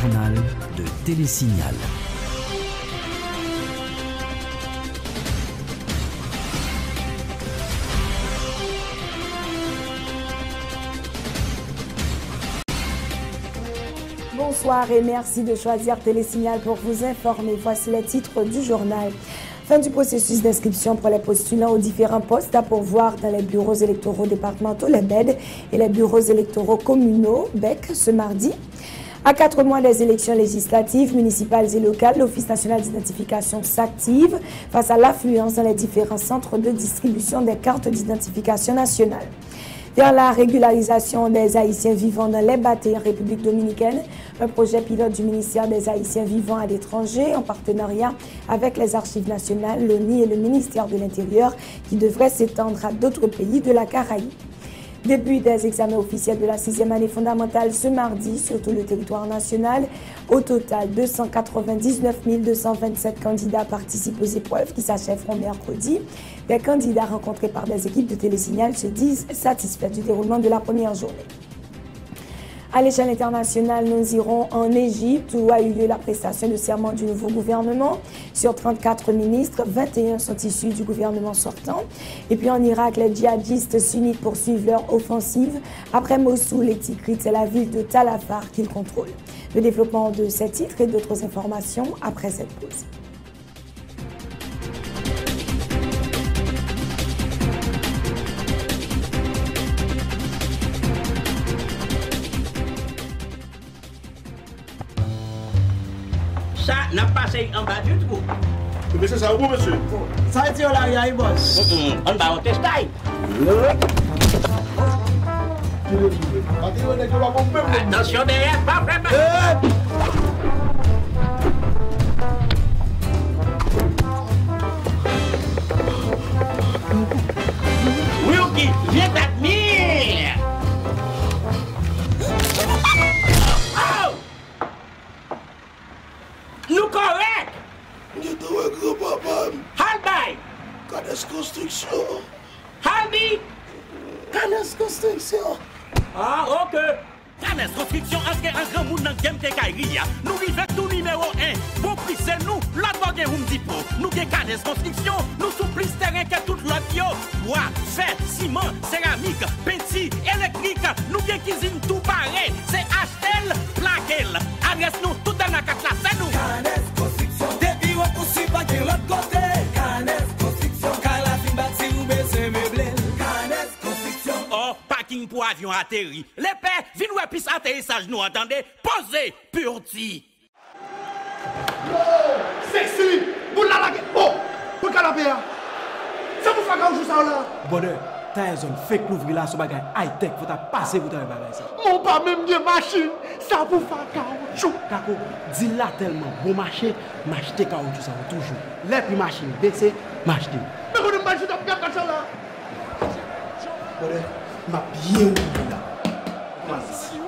journal de Télésignal. Bonsoir et merci de choisir Télésignal pour vous informer. Voici les titres du journal. Fin du processus d'inscription pour les postulants aux différents postes à pourvoir dans les bureaux électoraux départementaux, les BED, et les bureaux électoraux communaux, BEC, ce mardi. À 4 mois des élections législatives, municipales et locales, l'Office national d'identification s'active face à l'affluence dans les différents centres de distribution des cartes d'identification nationale. Vers la régularisation des Haïtiens vivant dans les bâtis en République dominicaine, un projet pilote du ministère des Haïtiens vivant à l'étranger en partenariat avec les Archives nationales, l'ONU et le ministère de l'Intérieur qui devrait s'étendre à d'autres pays de la Caraïbe. Début des examens officiels de la 6e année fondamentale ce mardi sur tout le territoire national. Au total, 299 227 candidats participent aux épreuves qui s'achèveront mercredi. Les candidats rencontrés par des équipes de Télésignal se disent satisfaits du déroulement de la première journée. À l'échelle internationale, nous irons en Égypte où a eu lieu la prestation de serment du nouveau gouvernement. Sur 34 ministres, 21 sont issus du gouvernement sortant. Et puis en Irak, les djihadistes sunnites poursuivent leur offensive. Après Mossoul et Tikrit, c'est la ville de Tal Afar qu'ils contrôlent. Le développement de ces titres et d'autres informations après cette pause. Ça n'a pas passé en bas du tout. Monsieur, ça va vous, monsieur? Ça a été là, il boss. On va au testail. Attention derrière, pas vraiment. Wilkie, viens t'admire. Oh! Nous correct. Halbay. Canes Construction. Halbi. Canes Construction. Ah, ok. Canes Construction, entre un grand monde dans game de Kairia. Nous vivons tout numéro 1. Bon prix, c'est nous. L'autre bagage, vous me dites pas. Nous avons Canes Construction. Nous sommes plus terrain que tout l'autre. Bois, fer, ciment, céramique, petit, électrique. Nous avons cuisine tout pareil. C'est Ashtel, Plaquel. Adresse nous tout dans la carte là. C'est nous. Canes Construction. Depuis on poursuit pas de l'autre côté. Canes Construction. Car la fin bâtie ou baisser meublé. Canes Construction. Oh, parking pour avion atterri. Les pères, viens nous épice atterrissage, nous entendez? Posez, purti. Sexy! Vous la laguez! Oh! Pour canapé! Ça vous fait quand je joue ça là? Bonheur, t'as une zone fake l'ouvrir là sur bagage high-tech. Faut t'as passé pour t'avoir bagage ça. Mon pas même de machine! Ça vous fait caoutchouc! D'accord, dis là tellement bon marché, m'acheter caoutchouc ça toujours. Les prix machine baissé, m'acheter. Mais vous ne m'achetez pas comme ça là! Bonheur, m'a bien ouvert là. Vas-y.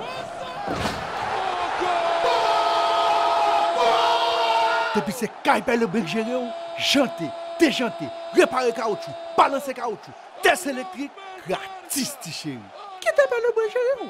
Depuis c'est Kaipel le bec géré, janté, déjanté, réparer caoutchouc, balancer caoutchouc, test électrique, gratis, chéri. Qui t'appelle le bec géré?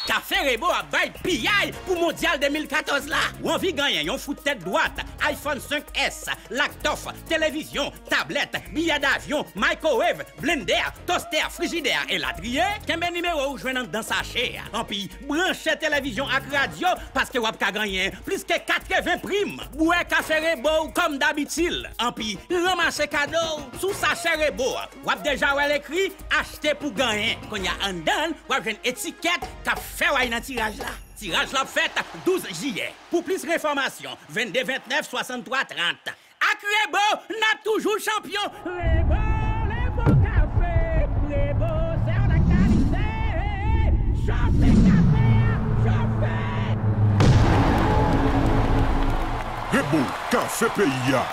Café Rebo a bail pillage pour Mondial 2014 là. Ou envie gagner un foot tête droite, iPhone 5S, laptop, télévision, tablette, billet d'avion, microwave, blender, toaster, frigidaire et latrier. Combien numéro ou joignant dans sa chair. En puis, branchez télévision avec radio parce que vous avez gagné plus que 80 primes. Boué Café Rebo comme d'habitude. En puis, ramassez cadeau sous sachet Rebo. Vous avez déjà écrit acheter pour gagner. Quand il y a un dan, vous avez une étiquette qui fait un tirage là. Tirage la fête 12 juillet. Pour plus d'informations, 22 29 63 30. Avec Rebo, n'a toujours champion. Rebo café. Rebo, c'est la qualité. Chauffez café, chauffez. Rebo Café PIA.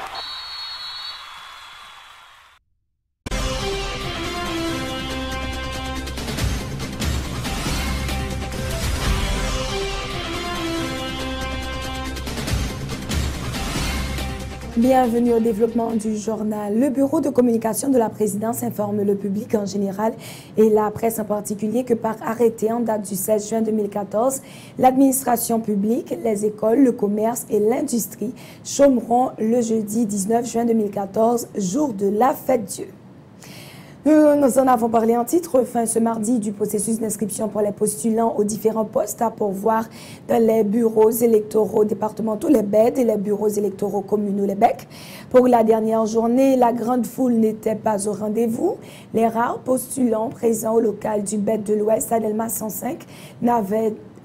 Bienvenue au développement du journal. Le bureau de communication de la présidence informe le public en général et la presse en particulier que par arrêté en date du 16 juin 2014, l'administration publique, les écoles, le commerce et l'industrie chômeront le jeudi 19 juin 2014, jour de la fête Dieu. Nous en avons parlé en titre. Fin ce mardi du processus d'inscription pour les postulants aux différents postes à pourvoir dans les bureaux électoraux départementaux, les BED, et les bureaux électoraux communaux, les BEC. Pour la dernière journée, la grande foule n'était pas au rendez-vous. Les rares postulants présents au local du BED de l'Ouest à Delma 105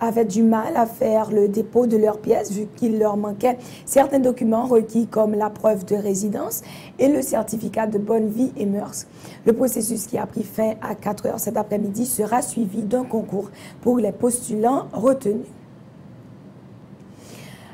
avaient du mal à faire le dépôt de leurs pièces vu qu'il leur manquait certains documents requis comme la preuve de résidence et le certificat de bonne vie et mœurs. Le processus qui a pris fin à 4 heures cet après-midi sera suivi d'un concours pour les postulants retenus.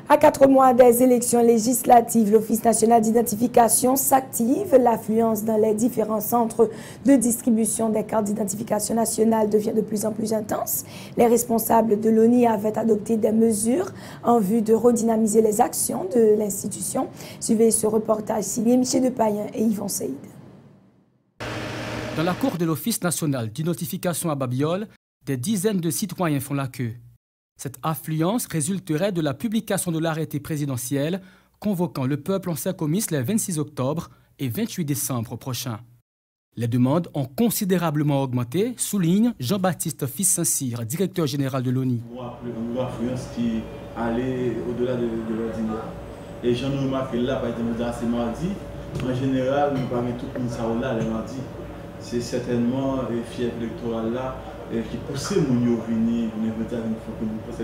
À 4 mois des élections législatives, l'Office national d'identification s'active. L'affluence dans les différents centres de distribution des cartes d'identification nationale devient de plus en plus intense. Les responsables de l'ONI avaient adopté des mesures en vue de redynamiser les actions de l'institution. Suivez ce reportage signé Michel Depayen et Yvon Saïd. Dans la cour de l'Office national d'identification à Babiole, des dizaines de citoyens font la queue. Cette affluence résulterait de la publication de l'arrêté présidentiel convoquant le peuple en Saint-Comice les 26 octobre et 28 décembre prochains. Les demandes ont considérablement augmenté, souligne Jean-Baptiste Fils Saint-Cyr, directeur général de l'ONI. Une affluence qui allait au-delà de l'ordinaire. Et j'en ai remarqué là, par exemple, dans ces mardis, en général, nous parlons tout le monde là les mardis. C'est certainement le fief électoral là qui poussait mon venir voter une fois que nous passons.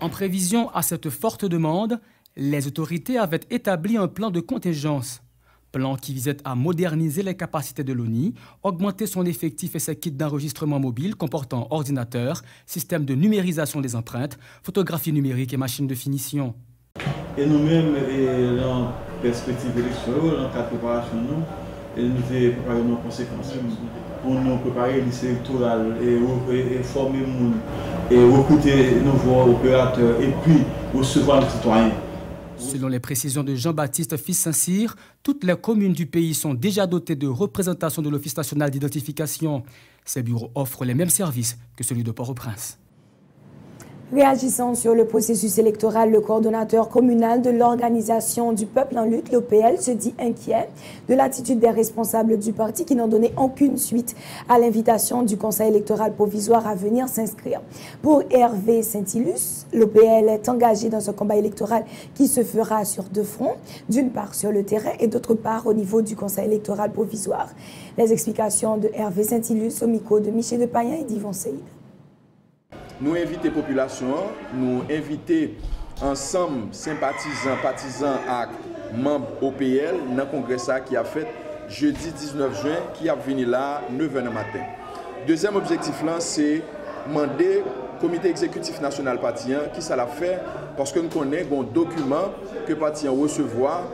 En prévision à cette forte demande, les autorités avaient établi un plan de contingence. Plan qui visait à moderniser les capacités de l'ONI, augmenter son effectif et ses kits d'enregistrement mobile comportant ordinateur, système de numérisation des empreintes, photographie numérique et machines de finition. Et nous-mêmes, dans perspective électorale, dans le cadre de préparation, nous avons préparé nos conséquences. Pour nous préparer une liste électorale et former les gens, et recruter de nouveaux opérateurs et puis recevoir les citoyens. Selon les précisions de Jean-Baptiste Fils Saint-Cyr, toutes les communes du pays sont déjà dotées de représentation de l'Office national d'identification. Ces bureaux offrent les mêmes services que celui de Port-au-Prince. Réagissant sur le processus électoral, le coordonnateur communal de l'Organisation du peuple en lutte, l'OPL, se dit inquiet de l'attitude des responsables du parti qui n'ont donné aucune suite à l'invitation du Conseil électoral provisoire à venir s'inscrire. Pour Hervé Saint-Ilus, l'OPL est engagé dans un combat électoral qui se fera sur deux fronts, d'une part sur le terrain et d'autre part au niveau du Conseil électoral provisoire. Les explications de Hervé Saint-Ilus au micro de Michel Depayen et d'Yvon Saïd. Nous invitons la population, nous invitons ensemble sympathisants, partisans et membres OPL dans le congrès qui a fait jeudi 19 juin qui a venu là 9h du matin. Deuxième objectif c'est demander au comité exécutif national partien qui ça l'a fait parce que nous connaissons un document que partien recevoir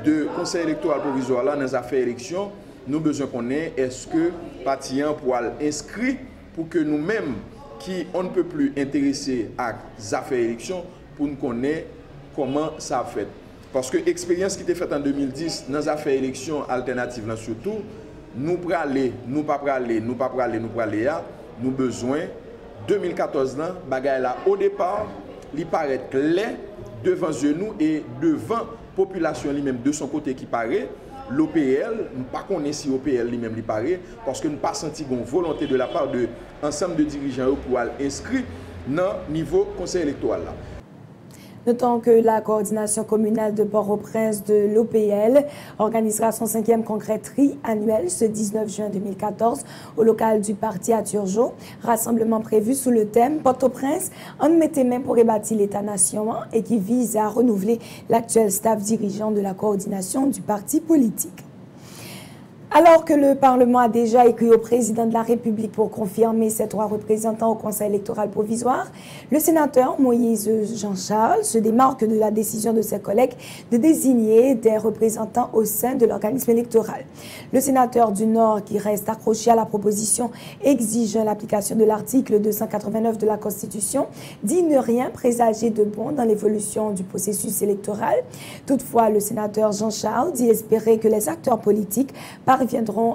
de conseil électoral provisoire là dans les affaires élections. Nous avons besoin qu'on ait est-ce que partien pour inscrire pour que nous-mêmes qui on ne peut plus intéresser à les affaires élections pour nous connaître comment ça a fait. Parce que l'expérience qui était faite en 2010 dans les affaires élections alternatives, là, surtout, nous praler, nous pas praler, nous pas praler, nous praler, nous besoin 2014 là, bagaille là au départ, il paraît clair devant nous et devant la population lui-même de son côté qui paraît. L'OPL, nous ne connaissons pas si l'OPL lui-même paraît, parce que nous n'avons pas senti une volonté de la part de l'ensemble de dirigeants pour inscrire dans le niveau conseil électoral. Notons que la coordination communale de Port-au-Prince de l'OPL organisera son 5e congrès tri-annuel ce 19 juin 2014 au local du parti à Turgeau. Rassemblement prévu sous le thème Port-au-Prince, on mettait main pour rebâtir l'État-nation et qui vise à renouveler l'actuel staff dirigeant de la coordination du parti politique. Alors que le Parlement a déjà écrit au président de la République pour confirmer ses 3 représentants au Conseil électoral provisoire, le sénateur Moïse Jean-Charles se démarque de la décision de ses collègues de désigner des représentants au sein de l'organisme électoral. Le sénateur du Nord, qui reste accroché à la proposition exigeant l'application de l'article 289 de la Constitution, dit ne rien présager de bon dans l'évolution du processus électoral. Toutefois, le sénateur Jean-Charles dit espérer que les acteurs politiques parviendront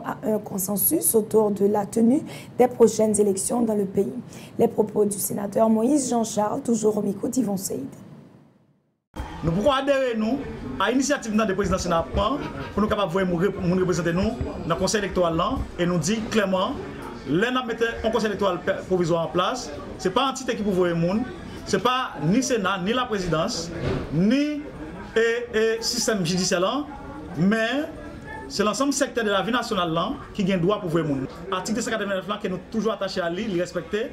à un consensus autour de la tenue des prochaines élections dans le pays. Les propos du sénateur Moïse Jean-Charles, toujours au micro d'Yvon Seyd. Nous pouvons adhérer à l'initiative de président Sénat pour nous capables de représenter nous dans le conseil électoral et nous dire clairement les mettre un conseil électoral provisoire en place. Ce n'est pas une entité qui peut voir le monde, ce n'est pas ni Sénat, ni la présidence, ni le système judiciaire, mais c'est l'ensemble secteur de la vie nationale qui a le droit pour voir le monde. L'article 289 qui est toujours attaché à lui, il respecter.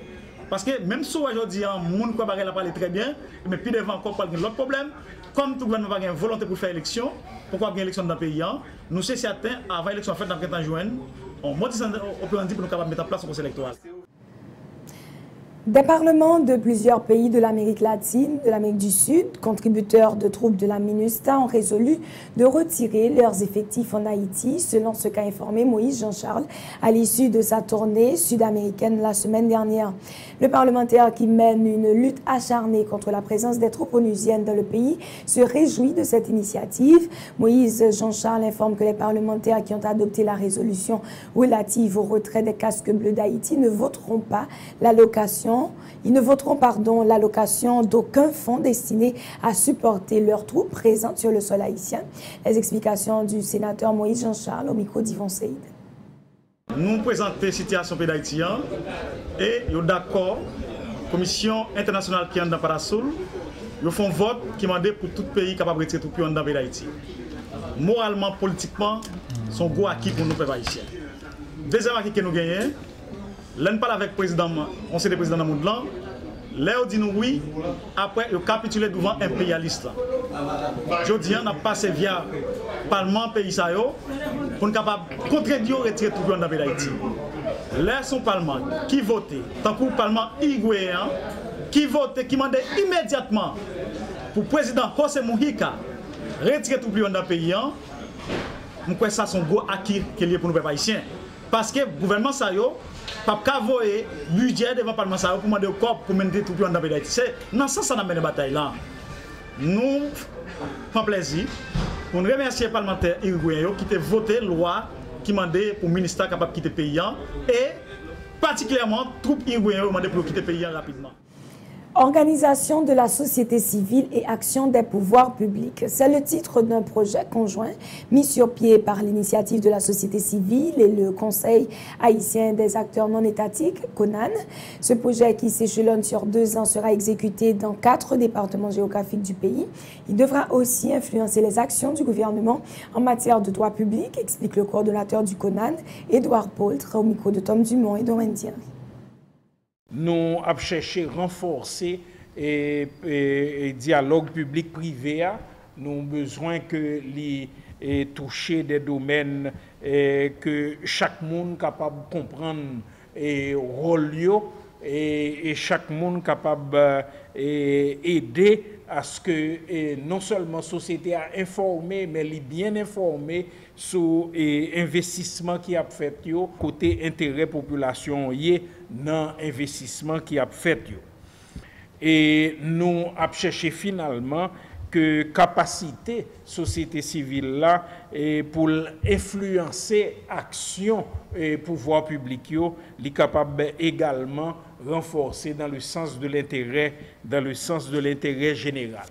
Parce que même si aujourd'hui, le monde a parlé très bien, mais puis devant encore, il y a l'autre problème. Comme tout gouvernement a une volonté pour faire élection, pourquoi il y a une élection dans le pays, nous sommes certains, avant l'élection faite dans le printemps juin, on modifie au plan pour nous capables de mettre en place un conseil électoral. Des parlements de plusieurs pays de l'Amérique latine, de l'Amérique du Sud, contributeurs de troupes de la MINUSTA, ont résolu de retirer leurs effectifs en Haïti, selon ce qu'a informé Moïse Jean-Charles à l'issue de sa tournée sud-américaine la semaine dernière. Le parlementaire qui mène une lutte acharnée contre la présence des troupes onusiennes dans le pays se réjouit de cette initiative. Moïse Jean-Charles informe que les parlementaires qui ont adopté la résolution relative au retrait des casques bleus d'Haïti ne voteront pas l'allocation. Ils ne voteront l'allocation d'aucun fonds destiné à supporter leurs troupes présentes sur le sol haïtien. Les explications du sénateur Moïse Jean-Charles au micro d'Yvon Seyd. Nous présentons la situation d'Haïti et nous sommes d'accord, la Commission internationale qui est dans Parasoul, ils font un vote qui demande pour tout pays capable de retirer tout pays dans le pays d'Haïti. Moralement, politiquement, c'est un gros acquis pour nous, peuple haïtien. Deuxième acquis que nous gagnons, l'un parle avec le président, on sait le président dans le monde là, là on dit nous oui, après il capitule devant impérialiste. Je dis on a passé via le Parlement pays ça pour nous capable contredire retirer tout le monde dans le pays d'Haïti. Là son Parlement qui votait, tant que le Parlement ivoirien qui votait, qui demandait immédiatement pour le président José Mujica retirer tout le monde dans le pays. Nous croyons que ça c'est un gros acquis qui est lié pour nous peuple haïtien. Parce que le gouvernement ça pas qu'avoyer budget devant le Parlement pour demander au corps pour mener tout le monde dans le pays d'Haïti. C'est dans ce sens qu'on a mené la bataille là. Nous faisons plaisir pour nous remercier les parlementaires uruguayens qui ont voté la loi qui demandait pour le ministère capable de quitter le pays et particulièrement les troupes uruguayennes qui demandent pour quitter le pays rapidement. Organisation de la société civile et action des pouvoirs publics. C'est le titre d'un projet conjoint mis sur pied par l'initiative de la société civile et le Conseil haïtien des acteurs non étatiques, CONAN. Ce projet qui s'échelonne sur 2 ans sera exécuté dans 4 départements géographiques du pays. Il devra aussi influencer les actions du gouvernement en matière de droits publics, explique le coordonnateur du CONAN, Édouard Poultre, au micro de Tom Dumont et Domaine Thierry. Nous avons cherché à renforcer le dialogue public-privé. Nous avons besoin que les toucher des domaines que chaque monde est capable de comprendre le rôle et chaque monde est capable d'aider à ce que non seulement la société a informé, mais elle est bien informée sur l'investissement qui a fait côté intérêt population dans l'investissement qui a fait. Et nous avons cherché finalement que capacité société civile là pour influencer action et pouvoir public est capable également renforcer dans le sens de l'intérêt général.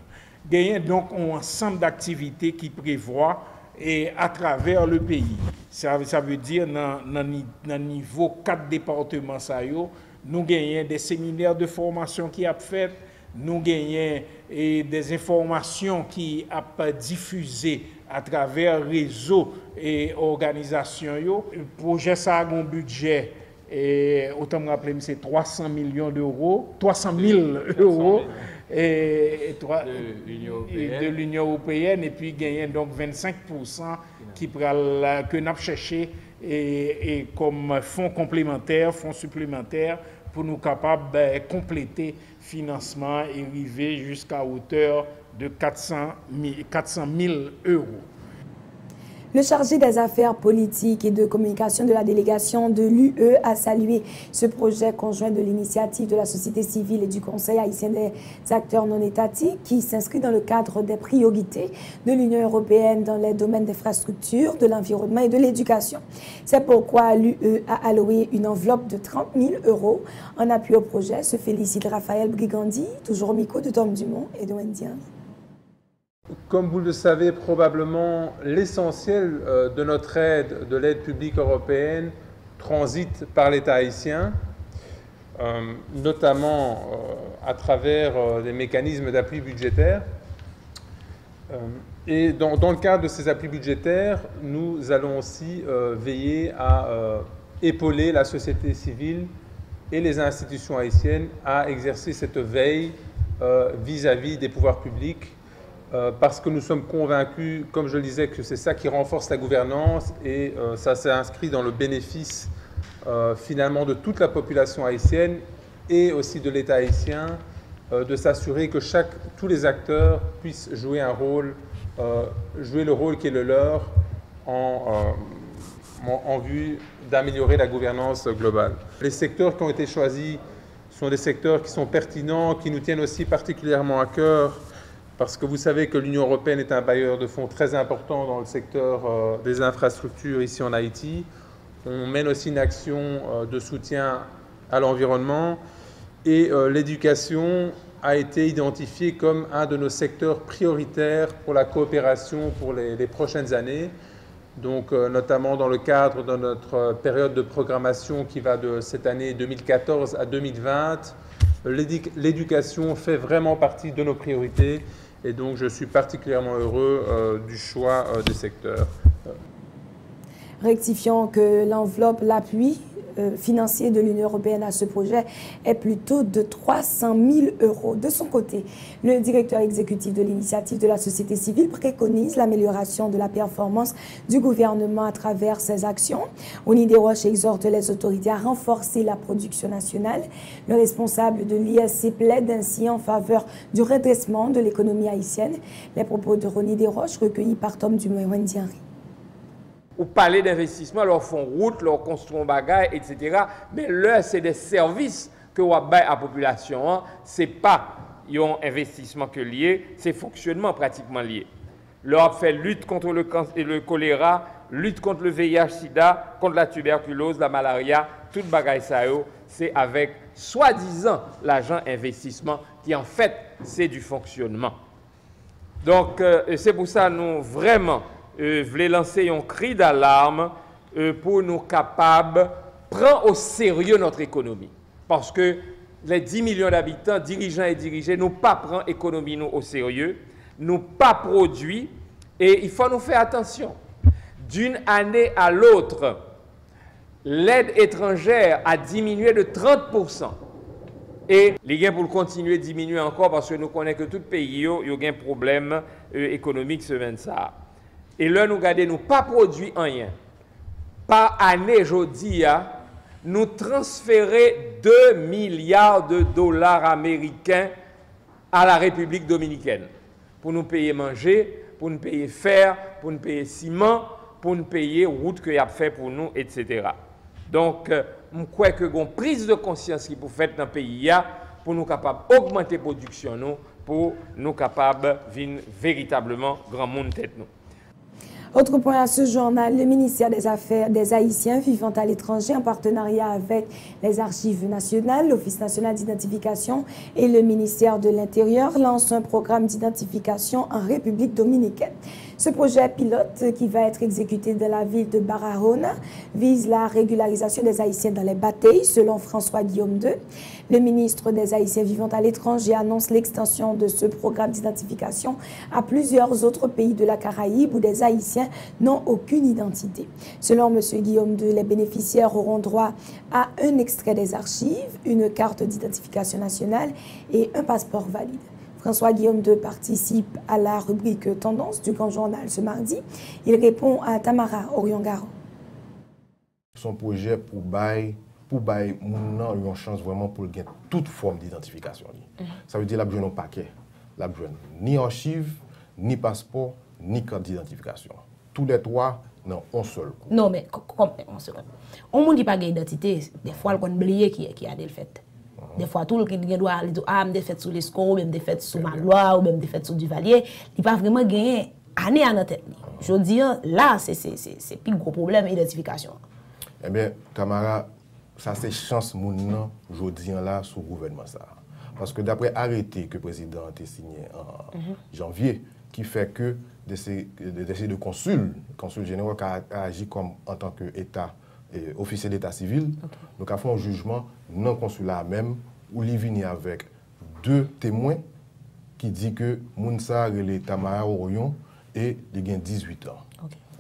Il y a donc un ensemble d'activités qui prévoient et à travers le pays. Ça veut dire dans le niveau 4 départements, nous gagnons des séminaires de formation qui a fait, nous gagnons des informations qui a diffusées à travers réseaux et organisations. Le projet ça a un budget, autant me rappeler, c'est 300 millions d'euros, 300 000 euros. De l'Union européenne et puis gagner donc 25% que nous avons cherché et comme fonds complémentaires, fonds supplémentaires, pour nous capables de compléter le financement et arriver jusqu'à hauteur de 400 000 euros. Le chargé des affaires politiques et de communication de la délégation de l'UE a salué ce projet conjoint de l'initiative de la société civile et du Conseil haïtien des acteurs non étatiques qui s'inscrit dans le cadre des priorités de l'Union européenne dans les domaines d'infrastructure, de l'environnement et de l'éducation. C'est pourquoi l'UE a alloué une enveloppe de 30 000 euros en appui au projet. Se félicite Raphaël Brigandi, toujours au micro de Tom Dumont et de Wendy Henry. Comme vous le savez probablement, l'essentiel de notre aide, de l'aide publique européenne, transite par l'État haïtien, notamment à travers des mécanismes d'appui budgétaire. Et dans le cadre de ces appuis budgétaires, nous allons aussi veiller à épauler la société civile et les institutions haïtiennes à exercer cette veille vis-à-vis des pouvoirs publics, parce que nous sommes convaincus, comme je le disais, que c'est ça qui renforce la gouvernance et ça s'est inscrit dans le bénéfice finalement de toute la population haïtienne et aussi de l'État haïtien, de s'assurer que tous les acteurs puissent jouer un rôle, jouer le rôle qui est le leur en vue d'améliorer la gouvernance globale. Les secteurs qui ont été choisis sont des secteurs qui sont pertinents, qui nous tiennent aussi particulièrement à cœur, parce que vous savez que l'Union européenne est un bailleur de fonds très important dans le secteur des infrastructures ici en Haïti. On mène aussi une action de soutien à l'environnement et l'éducation a été identifiée comme un de nos secteurs prioritaires pour la coopération pour les prochaines années. Donc, notamment dans le cadre de notre période de programmation qui va de cette année 2014 à 2020, l'éducation fait vraiment partie de nos priorités. Et donc, je suis particulièrement heureux du choix des secteurs. Rectifions que l'enveloppe, l'appui financier de l'Union européenne à ce projet est plutôt de 300 000 euros. De son côté, le directeur exécutif de l'initiative de la société civile préconise l'amélioration de la performance du gouvernement à travers ses actions. Oni Desroches exhorte les autorités à renforcer la production nationale. Le responsable de l'ISC plaide ainsi en faveur du redressement de l'économie haïtienne. Les propos de Oni Desroches recueillis par Tom Dumont et Wendy Henry. Ou parler d'investissement, leur font route, leur construisent bagaille, etc. Mais là, c'est des services que vous avez à la population. Ce n'est pas un investissement que lié, c'est fonctionnement pratiquement lié. Leur fait lutte contre le choléra, lutte contre le VIH-Sida, contre la tuberculose, la malaria, toute bagaille ça, c'est avec soi-disant l'argent investissement qui en fait c'est du fonctionnement. Donc c'est pour ça que nous vraiment voulons lancer un cri d'alarme pour nous capables de prendre au sérieux notre économie. Parce que les 10 millions d'habitants, dirigeants et dirigés, nous pas prendre l'économie au sérieux, nous pas produit, et il faut nous faire attention. D'une année à l'autre, l'aide étrangère a diminué de 30%. Et les gains pour continuer à diminuer encore parce que nous connaissons que tout pays y a un problème économique ce 25. Et là, nous regardons, nous pas produit rien. Par année, je dis, nous transférer 2 milliards de dollars américains à la République dominicaine pour nous payer manger, pour nous payer fer, pour nous payer ciment, pour nous payer route qu'il y a fait pour nous, etc. Donc, je crois que une prise de conscience qui pour faire dans le pays pour nous capables d'augmenter la production, pour nous capables de vivre véritablement grand monde tête nous. Autre point à ce journal, le ministère des Affaires des Haïtiens vivant à l'étranger en partenariat avec les Archives nationales, l'Office national d'identification et le ministère de l'Intérieur lance un programme d'identification en République dominicaine. Ce projet pilote qui va être exécuté dans la ville de Barahona vise la régularisation des Haïtiens dans les batailles, selon François Guillaume II. Le ministre des Haïtiens vivant à l'étranger annonce l'extension de ce programme d'identification à plusieurs autres pays de la Caraïbe où des Haïtiens n'ont aucune identité. Selon M. Guillaume II, les bénéficiaires auront droit à un extrait des archives, une carte d'identification nationale et un passeport valide. François Guillaume II participe à la rubrique Tendance du Grand Journal ce mardi. Il répond à Tamara Orion-Garo. Son projet pour bailler une chance vraiment pour gagner toute forme d'identification. Ça veut dire la besoin d'un paquet, la besoin ni archive, ni passeport, ni carte d'identification. Tous les trois dans un seul coup. Non mais comme on se on monde qui pas d'identité, des fois on oublier qui a des fait. Des fois tout le qui doit aller des fêtes sous l'esco, même des fêtes sous Magloire ou même des fêtes sous Duvalier, il pas vraiment gagner année à notre tête. Je dis là c'est plus gros problème d'identification. Eh bien, camarade, ça c'est chance mon jodi là sous gouvernement ça. Parce que d'après arrêté que le président a signé en janvier, qui fait que de consul général qui a agi comme en tant qu'État officier d'État civil, donc a fait un jugement non consulat même où il vient avec 2 témoins qui dit que Mounsa relé Tamara Orion et il a 18 ans.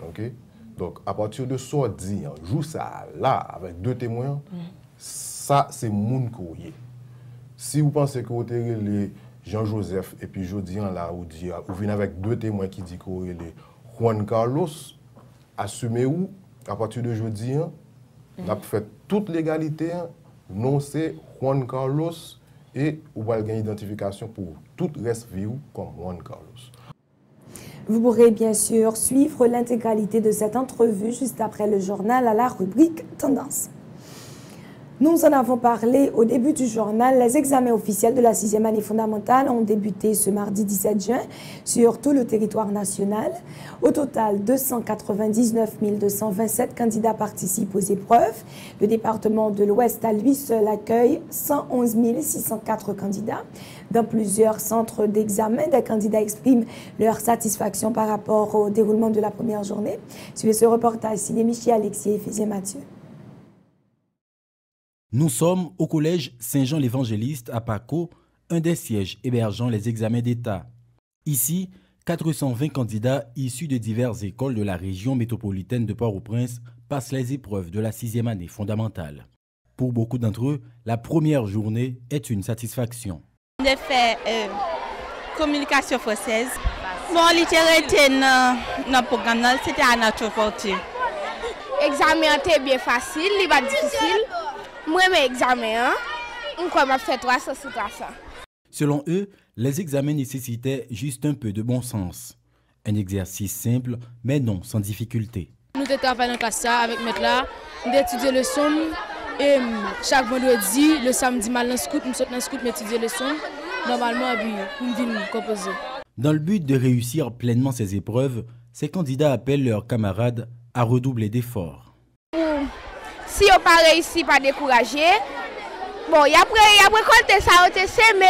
Okay? Donc, à partir de ce dit, joue ça là, avec 2 témoins, ça, c'est moun courrier. Si vous pensez que vous avez les Jean-Joseph et puis Jodian là, vous venez avec 2 témoins qui disent que vous avez Juan Carlos, assumez-vous, à partir de Jodian, on a fait toute l'égalité, non, c'est Juan Carlos et vous avez une identification pour tout le reste vie comme Juan Carlos. Vous pourrez bien sûr suivre l'intégralité de cette entrevue juste après le journal à la rubrique Tendance. Nous en avons parlé au début du journal. Les examens officiels de la 6e année fondamentale ont débuté ce mardi 17 juin sur tout le territoire national. Au total, 299 227 candidats participent aux épreuves. Le département de l'Ouest à lui seul accueille 111 604 candidats. Dans plusieurs centres d'examen, des candidats expriment leur satisfaction par rapport au déroulement de la première journée. Suivez ce reportage signé Michel Alexis et Fézien Mathieu. Nous sommes au collège Saint-Jean-l'Évangéliste à Paco, un des sièges hébergeant les examens d'État. Ici, 420 candidats issus de diverses écoles de la région métropolitaine de Port-au-Prince passent les épreuves de la 6e année fondamentale. Pour beaucoup d'entre eux, la première journée est une satisfaction. J'ai fait communication française. Bon, littérature dans le programme, c'était à notre portée. L'examen était bien facile, il n'est pas difficile. Moi, mes examens, on m'a fait 300 sur 300. Selon eux, les examens nécessitaient juste un peu de bon sens. Un exercice simple, mais non sans difficulté. Nous travaillons en classe avec maître là, nous étudions le somme et chaque vendredi, le samedi mal dans scout, nous sommes dans scout, nous étudions le somme. Normalement, nous venons composer. Dans le but de réussir pleinement ces épreuves, ces candidats appellent leurs camarades à redoubler d'efforts. Si on pas réussi, pas découragé. Bon, il y a récolté ça, on te semé.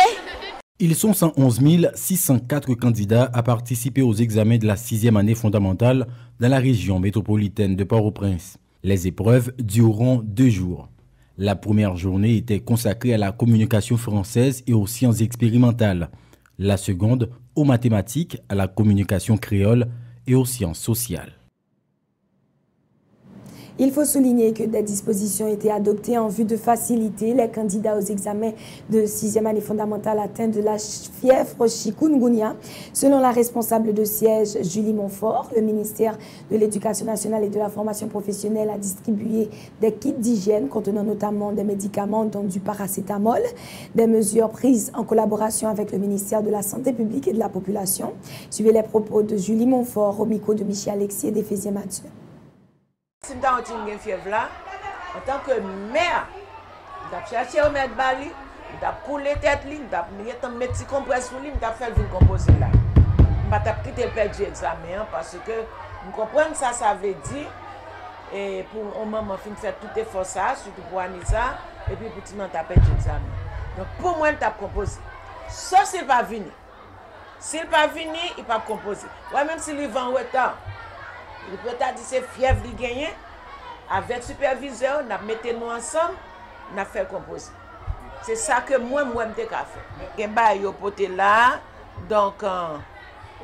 Ils sont 111 604 candidats à participer aux examens de la 6e année fondamentale dans la région métropolitaine de Port-au-Prince. Les épreuves dureront 2 jours. La première journée était consacrée à la communication française et aux sciences expérimentales. La seconde, aux mathématiques, à la communication créole et aux sciences sociales. Il faut souligner que des dispositions ont été adoptées en vue de faciliter les candidats aux examens de 6e année fondamentale atteints de la fièvre chikungunya. Selon la responsable de siège Julie Montfort, le ministère de l'Éducation nationale et de la formation professionnelle a distribué des kits d'hygiène contenant notamment des médicaments dont du paracétamol, des mesures prises en collaboration avec le ministère de la Santé publique et de la Population. Suivez les propos de Julie Montfort au micro de Michel Alexis et de Fézien Mathieu. Si je suis en fièvre là, en tant que mère, je vais chercher au maître Bali, je vais couler tête, je vais mettre un petit compresse sur lui, je vais faire le composer là. Je vais quitter le perdre l'examen parce que je comprends que ça veut dire, et pour un moment, je faire tout effort ça, surtout pour Anissa, et puis pour tout le monde, je vais perdre l'examen. Donc pour moi, je vais composer. Sauf s'il ne va pas venir. S'il ne va pas venir, il ne va pas composer. Ouais, même s'il va en retard. Il peut dire que c'est fièvre de gagner. Avec le superviseur, nous mettons ensemble, nous faisons composer. C'est ça que moi, je fais. Nous avons poté là, donc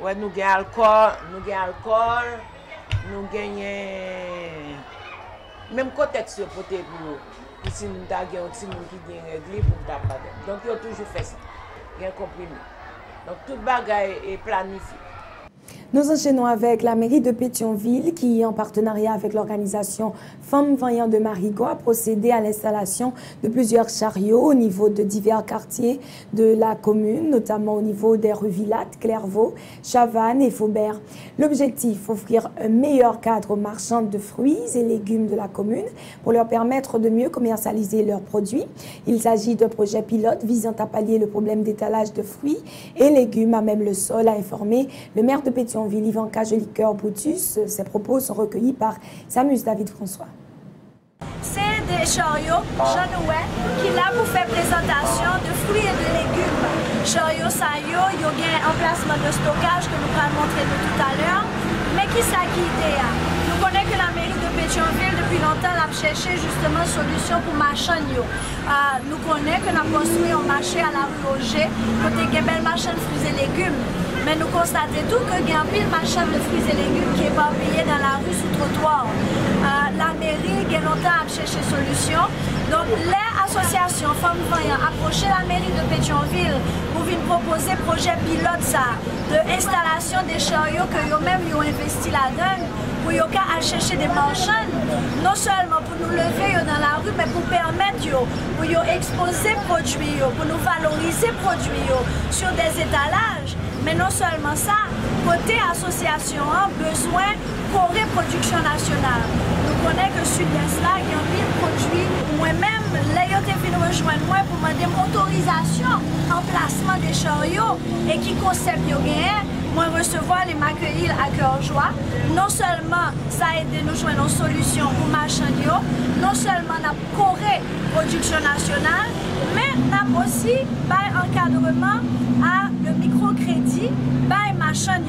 ouais, nous avons alcool, nous avons même contexte poté pour si nous avons un petit monde qui est réglé pour nous parler. Donc, ils ont toujours fait ça. Ils ont compris. Donc, toute bagaille est planifiée. Nous enchaînons avec la mairie de Pétionville qui, en partenariat avec l'organisation Femmes Vaillantes de Marigot, a procédé à l'installation de plusieurs chariots au niveau de divers quartiers de la commune, notamment au niveau des rues Villatte, Clairvaux, Chavannes et Faubert. L'objectif, offrir un meilleur cadre aux marchands de fruits et légumes de la commune pour leur permettre de mieux commercialiser leurs produits. Il s'agit d'un projet pilote visant à pallier le problème d'étalage de fruits et légumes à même le sol, a informé le maire de Pétionville, Ivanka Jolicoeur-Boutus. Ces propos sont recueillis par Samus David François. C'est des chariots, Jean-Nouet, qui là pour faire présentation de fruits et de légumes. Chariots, ça y a un emplacement de stockage que nous allons montrer tout à l'heure. Mais qui s'acquitte? Nous connaissons que la mairie de Pétionville, depuis longtemps, a cherché justement solution pour marchands. Nous connaissons que nous avons construit un marché à la rue Auger, côté de belles marchands de fruits et légumes. Mais nous constatons tout que il y a un pile marchand de fruits et légumes qui est éparpillé dans la rue sous trottoir. La mairie a longtemps cherché solution. Donc les associations Femmes Vaillantes approché la mairie de Pétionville pour venir proposer projet pilote ça, de installation des chariots que eux-mêmes ont investi là-dedans pour aller chercher des marchands, non seulement pour nous lever dans la rue, mais pour permettre pour exposer produits, pour nous valoriser produits sur des étalages. Mais non seulement ça, côté association, a besoin de production nationale. Nous connaissons que Sud-Est là, il y a un produit. Moi-même, l'ayant venu rejoindre moi pour demander une autorisation en placement des chariots et qui concept yo gagné. Moi, recevoir les m'accueillir à cœur joie. Non seulement ça aide nous joindre une solution pour marchands, non seulement n'a coré production nationale, mais n'a aussi un encadrement à le microcrédit par marchands.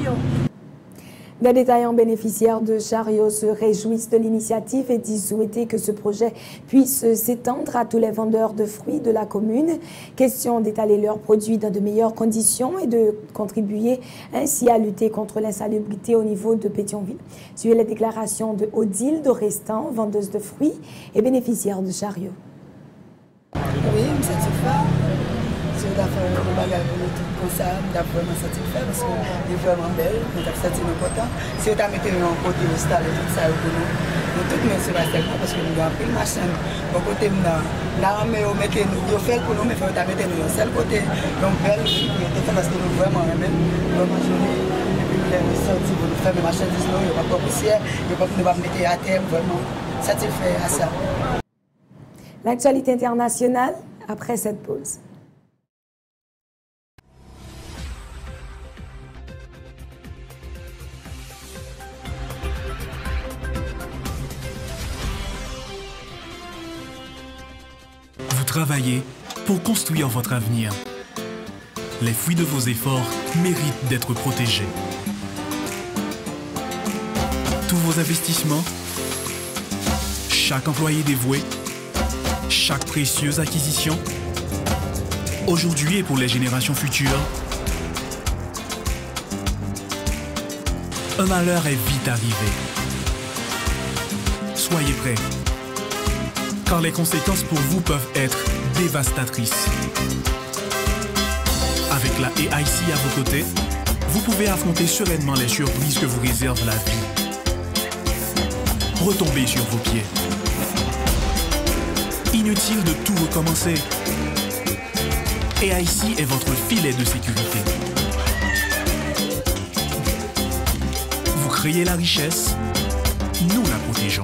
Des détaillants bénéficiaires de chariots se réjouissent de l'initiative et disent souhaiter que ce projet puisse s'étendre à tous les vendeurs de fruits de la commune. Question d'étaler leurs produits dans de meilleures conditions et de contribuer ainsi à lutter contre l'insalubrité au niveau de Pétionville. Suivez les déclarations de Odile Dorestan, vendeuse de fruits et bénéficiaire de chariots. Oui, je suis satisfait. Si on a fait un bagage comme ça, on a vraiment satisfait parce qu'il est vraiment belle, on a fait nos contents. Si on a mis un côté installé, tout ça, pour nous, tout le monde se passe parce que nous avons pris le machin. Au côté, nous avons fait pour nous, mais il faut mettre nous seul côté. Donc, belle, parce que nous vraiment aimons, nous avons joué, et puis nous avons sorti pour nous faire des marchandises, nous n'avons pas poussière, nous ne pouvons pas mettre à terre, vraiment satisfait à ça. L'actualité internationale après cette pause. Vous travaillez pour construire votre avenir. Les fruits de vos efforts méritent d'être protégés. Tous vos investissements, chaque employé dévoué, chaque précieuse acquisition, aujourd'hui et pour les générations futures, un malheur est vite arrivé. Soyez prêts, car les conséquences pour vous peuvent être dévastatrices. Avec la AIC à vos côtés, vous pouvez affronter sereinement les surprises que vous réserve la vie. Retombez sur vos pieds. Inutile de tout recommencer. AIC est votre filet de sécurité. Vous créez la richesse, nous la protégeons.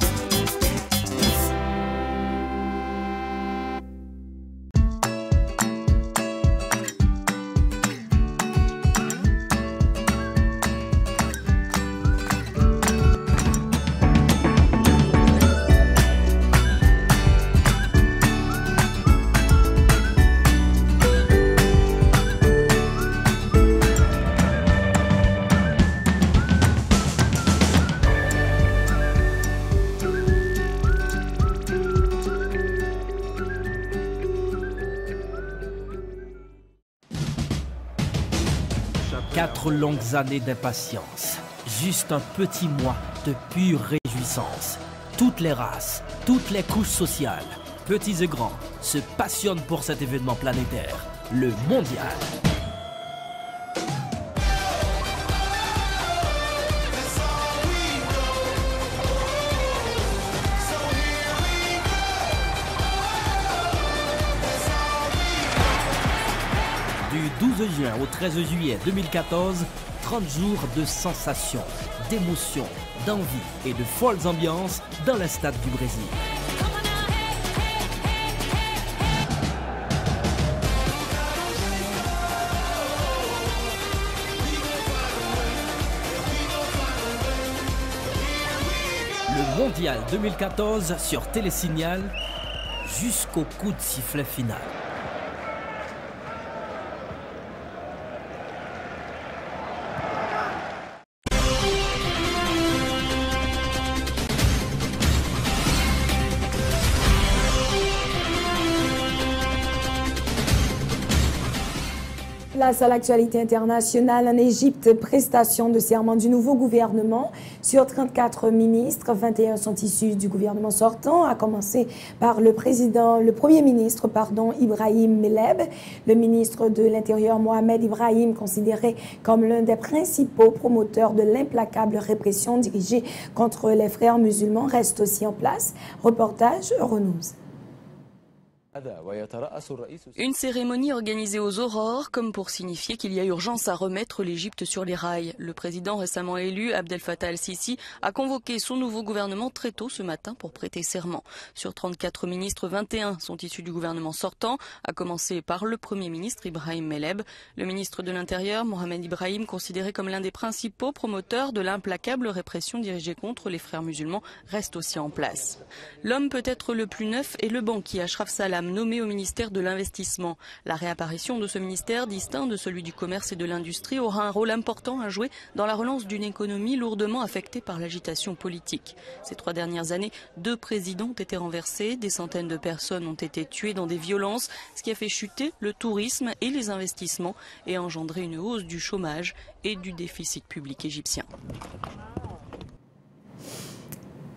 Longues années d'impatience, juste un petit mois de pure réjouissance. Toutes les races, toutes les couches sociales, petits et grands, se passionnent pour cet événement planétaire, le mondial. juin au 13 juillet 2014, 30 jours de sensations, d'émotions, d'envie et de folles ambiances dans les stades du Brésil. Le Mondial 2014 sur Télésignal jusqu'au coup de sifflet final. Place à l'actualité internationale en Égypte, prestation de serment du nouveau gouvernement. Sur 34 ministres, 21 sont issus du gouvernement sortant, à commencer par le premier ministre, Ibrahim Meleb. Le ministre de l'Intérieur, Mohamed Ibrahim, considéré comme l'un des principaux promoteurs de l'implacable répression dirigée contre les frères musulmans, reste aussi en place. Reportage Euronews. Une cérémonie organisée aux aurores, comme pour signifier qu'il y a urgence à remettre l'Égypte sur les rails. Le président récemment élu, Abdel Fattah el-Sisi, a convoqué son nouveau gouvernement très tôt ce matin pour prêter serment. Sur 34 ministres, 21 sont issus du gouvernement sortant, à commencer par le premier ministre Ibrahim Meleb. Le ministre de l'Intérieur, Mohamed Ibrahim, considéré comme l'un des principaux promoteurs de l'implacable répression dirigée contre les frères musulmans, reste aussi en place. L'homme peut-être le plus neuf est le banquier Ashraf Salam, nommé au ministère de l'Investissement. La réapparition de ce ministère, distinct de celui du commerce et de l'industrie, aura un rôle important à jouer dans la relance d'une économie lourdement affectée par l'agitation politique. Ces 3 dernières années, 2 présidents ont été renversés, des centaines de personnes ont été tuées dans des violences, ce qui a fait chuter le tourisme et les investissements et engendré une hausse du chômage et du déficit public égyptien.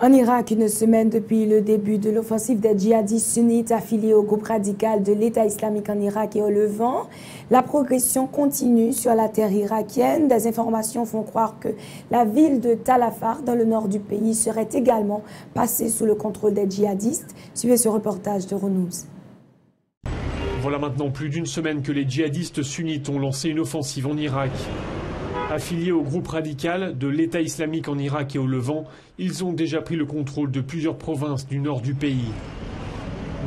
En Irak, une semaine depuis le début de l'offensive des djihadistes sunnites affiliés au groupe radical de l'État islamique en Irak et au Levant, la progression continue sur la terre irakienne. Des informations font croire que la ville de Tal Afar, dans le nord du pays, serait également passée sous le contrôle des djihadistes. Suivez ce reportage de Euronews. Voilà maintenant plus d'une semaine que les djihadistes sunnites ont lancé une offensive en Irak. Affiliés au groupe radical de l'État islamique en Irak et au Levant, ils ont déjà pris le contrôle de plusieurs provinces du nord du pays.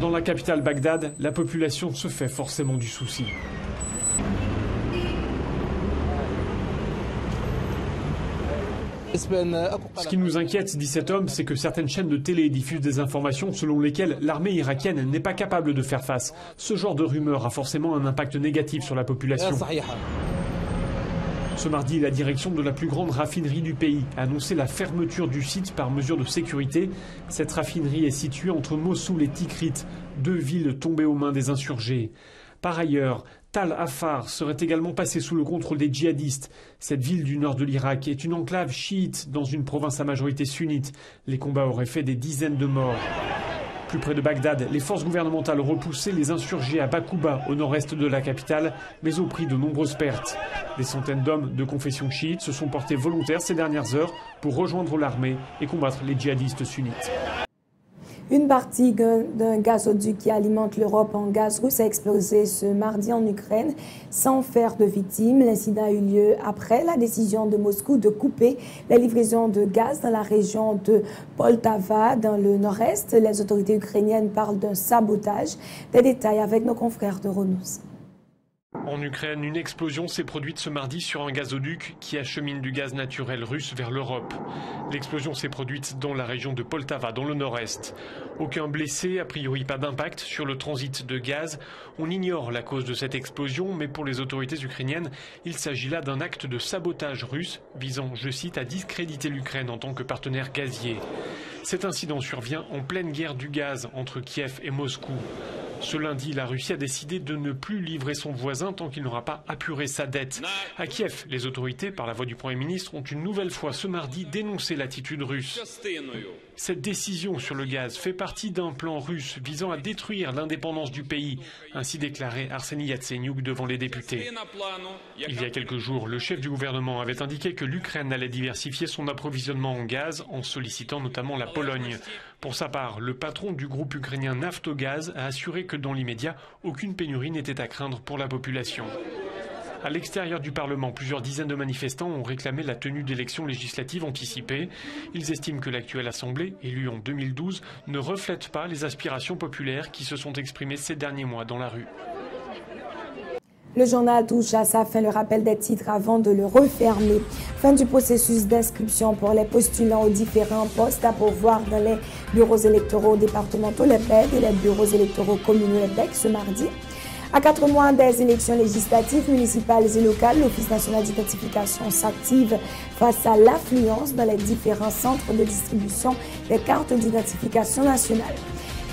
Dans la capitale Bagdad, la population se fait forcément du souci. Ce qui nous inquiète, dit cet homme, c'est que certaines chaînes de télé diffusent des informations selon lesquelles l'armée irakienne n'est pas capable de faire face. Ce genre de rumeur a forcément un impact négatif sur la population. Ce mardi, la direction de la plus grande raffinerie du pays a annoncé la fermeture du site par mesure de sécurité. Cette raffinerie est située entre Mossoul et Tikrit, 2 villes tombées aux mains des insurgés. Par ailleurs, Tal Afar serait également passée sous le contrôle des djihadistes. Cette ville du nord de l'Irak est une enclave chiite dans une province à majorité sunnite. Les combats auraient fait des dizaines de morts. Plus près de Bagdad, les forces gouvernementales repoussaient les insurgés à Bakouba, au nord-est de la capitale, mais au prix de nombreuses pertes. Des centaines d'hommes de confession chiite se sont portés volontaires ces dernières heures pour rejoindre l'armée et combattre les djihadistes sunnites. Une partie d'un gazoduc qui alimente l'Europe en gaz russe a explosé ce mardi en Ukraine sans faire de victimes. L'incident a eu lieu après la décision de Moscou de couper les livraisons de gaz dans la région de Poltava, dans le nord-est. Les autorités ukrainiennes parlent d'un sabotage. Des détails avec nos confrères d'Euronews. En Ukraine, une explosion s'est produite ce mardi sur un gazoduc qui achemine du gaz naturel russe vers l'Europe. L'explosion s'est produite dans la région de Poltava, dans le nord-est. Aucun blessé, a priori pas d'impact sur le transit de gaz. On ignore la cause de cette explosion, mais pour les autorités ukrainiennes, il s'agit là d'un acte de sabotage russe visant, je cite, à discréditer l'Ukraine en tant que partenaire gazier. Cet incident survient en pleine guerre du gaz entre Kiev et Moscou. Ce lundi, la Russie a décidé de ne plus livrer son voisin tant qu'il n'aura pas apuré sa dette. À Kiev, les autorités, par la voix du Premier ministre, ont une nouvelle fois ce mardi dénoncé l'attitude russe. Cette décision sur le gaz fait partie d'un plan russe visant à détruire l'indépendance du pays, ainsi déclaré Arseniy Yatsenyuk devant les députés. Il y a quelques jours, le chef du gouvernement avait indiqué que l'Ukraine allait diversifier son approvisionnement en gaz en sollicitant notamment la Pologne. Pour sa part, le patron du groupe ukrainien Naftogaz a assuré que dans l'immédiat, aucune pénurie n'était à craindre pour la population. À l'extérieur du Parlement, plusieurs dizaines de manifestants ont réclamé la tenue d'élections législatives anticipées. Ils estiment que l'actuelle Assemblée, élue en 2012, ne reflète pas les aspirations populaires qui se sont exprimées ces derniers mois dans la rue. Le journal touche à sa fin. Le rappel des titres avant de le refermer. Fin du processus d'inscription pour les postulants aux différents postes à pourvoir dans les bureaux électoraux départementaux, les PED et les bureaux électoraux communaux, les PEC, ce mardi. À 4 mois des élections législatives, municipales et locales, l'Office national d'identification s'active face à l'affluence dans les différents centres de distribution des cartes d'identification nationale.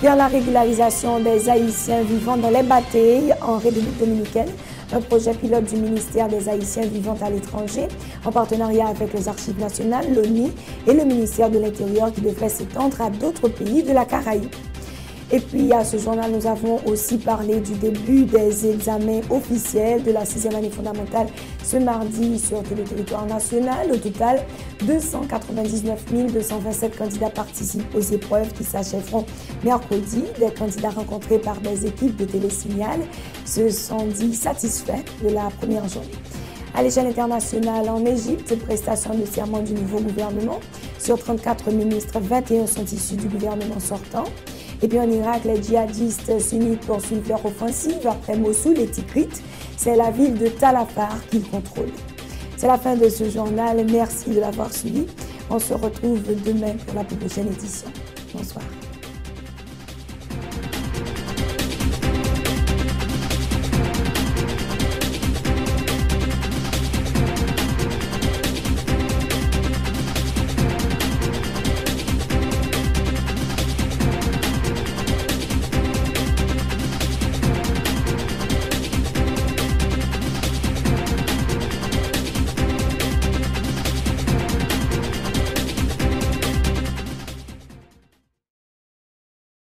Vers la régularisation des Haïtiens vivant dans les batailles en République dominicaine, un projet pilote du ministère des Haïtiens vivant à l'étranger, en partenariat avec les Archives nationales, l'ONU et le ministère de l'Intérieur qui devrait s'étendre à d'autres pays de la Caraïbe. Et puis, à ce journal, nous avons aussi parlé du début des examens officiels de la 6e année fondamentale ce mardi sur tout le territoire national. Au total, 299 227 candidats participent aux épreuves qui s'achèveront mercredi. Des candidats rencontrés par des équipes de Télésignal se sont dit satisfaits de la première journée. À l'échelle internationale, en Égypte, prestation de serment du nouveau gouvernement. Sur 34 ministres, 21 sont issus du gouvernement sortant. Et puis en Irak, les djihadistes sunnites poursuivent leur offensive après Mossoul et Tikrit. C'est la ville de Tal Afar qu'ils contrôlent. C'est la fin de ce journal. Merci de l'avoir suivi. On se retrouve demain pour la prochaine édition. Bonsoir.